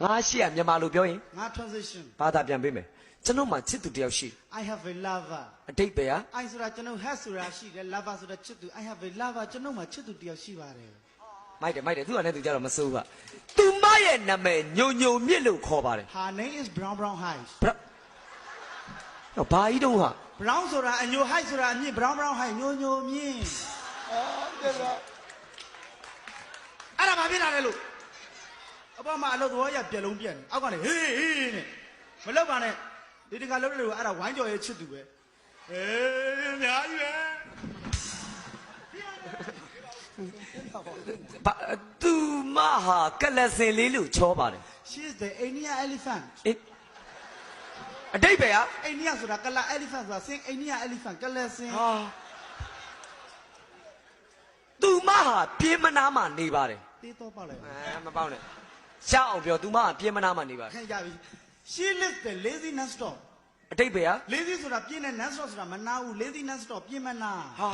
ငါရှိရမြန်မာလိုပြောရင် ငါ transition ဘာသာပြန်ပေးမယ်ကျွန်တော်မှချစ်သူတယောက်ရှိ I have a lover အတိတ်ပဲဟာ I ဆိုတာကျွန်တော် has ဆိုတာရှိတယ် lover ဆိုတာချစ်သူ I have a lover ကျွန်တော်မှချစ်သူတယောက်ရှိပါတယ်မိုက်တယ်သူကလည်းသူကြတော့မစိုးဘူးကသူမရဲ့နာမည်ညိုညိုမြစ်လို့ခေါ်ပါတယ် Her name is Brown Brown Heights တော့ဘာကြီးတုံးဟာ Brown ဆိုတာအညို Heights ဆိုတာအမြင့် Brown Brown Heights ညိုညိုမြင့်အဲ့ဒါဘာဖြစ်တာလဲလို့အပေါ်မှာအလုပ်သဘောရပြက်လုံးပြက်နေအောက်ကနေဟေးနဲ့မလောက်ပါနဲ့ဒီတခါလုံးလို့အဲ့ဒါဝိုင်းကြော်ရဲ့ချစ်သူပဲအများကြီးပဲသူမဟာကလစင်လေးလို့ချောပါတယ် She is the India elephant အတိတ်ပဲဟာ India ဆိုတာကလာ elephant ဆိုတာစင် India elephant ကလစင်ဟာသူမဟာပြင်းမနာမှနေပါတယ် တေးတော့ပေါက်လိုက်မပေါက်နဲ့ရှောက်အောင်ပြောသူမဟာပြင်းမနာမှနေပါတယ်ခင်ရပြီ She lives the lazy non stop အတိတ်ပဲဟာ lazy ဆိုတာပြင်းတဲ့ non stop ဆိုတာမနာဘူး lazy non stop ပြင်းမနာဟာ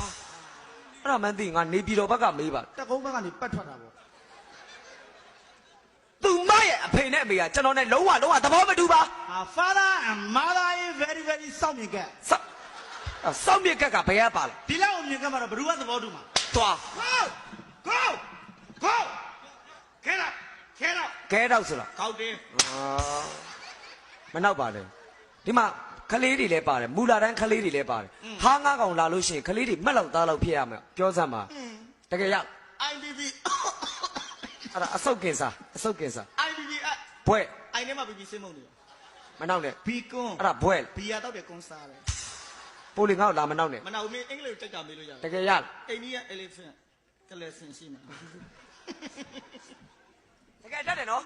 အဲ့ဒါမှန်းသိငါနေပြည်တော်ဘက်ကမေးပါတက်ကုန်းဘက်ကနေပတ်ထွက်တာပေါ့သူမရဲ့အဖေနဲ့အမေကကျွန်တော်နဲ့လုံးဝသဘောမတူပါ Father and mother is very very စောင့်မြင်ကက်စောင့်မြစ်ကက်ကဘယ်ကပါလဲဒီလောက်မြင်ကက်မှာတော့ဘယ်သူကသဘောတူမှာသွား go ခဲတော့ဆိုတာ ကောက်တယ်မနောက်ပါနဲ့ဒီမှာခလေးတွေလည်းပါတယ်မူလာတန်းခလေးတွေလည်းပါတယ်ဟာငါးကောင်လာလို့ရှိရင်ခလေးတွေမှတ်လောက်သားလောက်ဖြစ်ရမယ်ပြောစမ်းပါတကယ်ရောက် IBB အဲ့ဒါအဆုတ်ကင်စားIBB ဘွဲ အိုင်ထဲမှာ BB စင်းမုံနေမနောက်နဲ့ ဘီကွန်းအဲ့ဒါဘွဲဘီယာတော့တယ်ကွန်းစားတယ်ပိုလီငါ့ကိုလာမနောက်နဲ့မနောက်မင်းအင်္ဂလိပ်ကိုကြိုက်တာမေးလို့ရတယ်တကယ်ရအိန္ဒိယ elephant ကလစင်ရှိမှာတကယ်တတ်တယ်နော်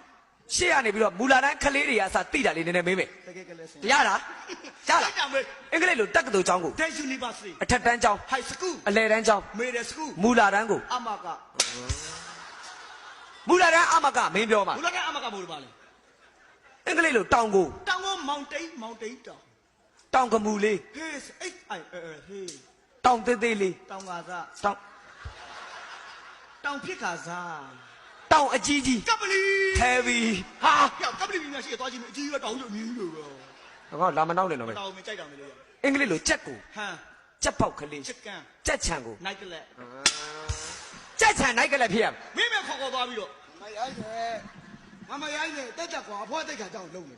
ရှေ့ကနေပြီးတော့မူလာတန်းခလေးတွေအစားတိတာလေးနည်းနည်းမေးမယ်တကယ်ကလစင်တရားလားကြားလားအင်္ဂလိပ်လိုတက္ကသိုလ်ကျောင်းကို State University အထက်တန်းကျောင်း High School အလယ်တန်းကျောင်း Middle School မူလာတန်းကိုအမကမူလာတန်းအမကမင်းပြောမှာမူလာတန်းအမကမို့လို့ပါလေအင်္ဂလိပ်လိုတောင်ကို mountain တောင်ကမူလေး Hey hey တောင်သေးသေးလေးတောင်ကားစားတောင်ဖြစ်ကားစားတောင်အကြီးကြီးကပလီ heavy ဟာပြောက်ကပလီများရှိရသွားချင်းအကြီးကတောင်လို့မြင်းလို့ပဲငါလာမနောက်နဲ့တော့ပဲတောင်မကြိုက်တောင်မလို့ရအင်္ဂလိပ်လိုကြက်ကိုဟမ်ကြက်ပေါက်ကလေးချစ်ကန်ကြက်ချံကို နိုင်ကလက်ကြက်ချံနိုင်ကလေးဖြစ်ရမင်းမခေါ်သွားပြီးတော့မရိုက်နဲ့တက်ကွာအဖွားတိတ်ခါကြောင့်လုံနေ